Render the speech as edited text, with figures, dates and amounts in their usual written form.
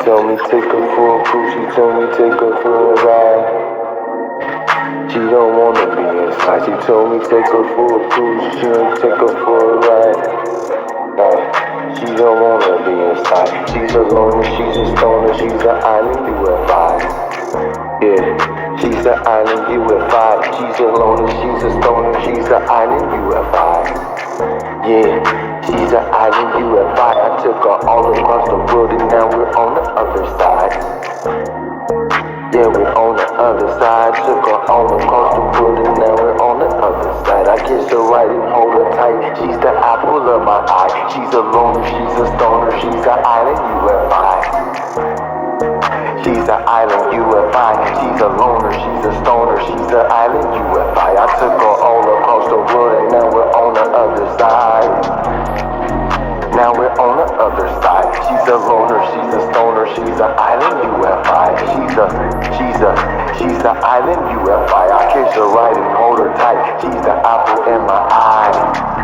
told me take her for a cruise, she told me take her for a ride. She don't wanna be inside, she told me take her for a cruise, she don't take her for a ride. Nah, she don't wanna be inside, she's a loner, she's a stoner, she's an island UFI. Yeah, she's an island UFI, she's a loner, she's a stoner, she's an island UFI. Yeah, she's an island UFI. I took her all across the world and now we're on the other side. Yeah, we're on the other side. Took her all across the world and now we're on the other side. I kiss her right and hold her tight. She's the apple of my eye. She's a loner, she's a stoner, she's an island UFI. She's an island UFI. She's a loner, she's a stoner, she's an island UFI. I took her all across the world and now we're on the other side. Now we're on the other side. She's a loner, she's a stoner, she's an island UFI. She's an island UFI. I kiss her right and hold her tight. She's the apple in my eye.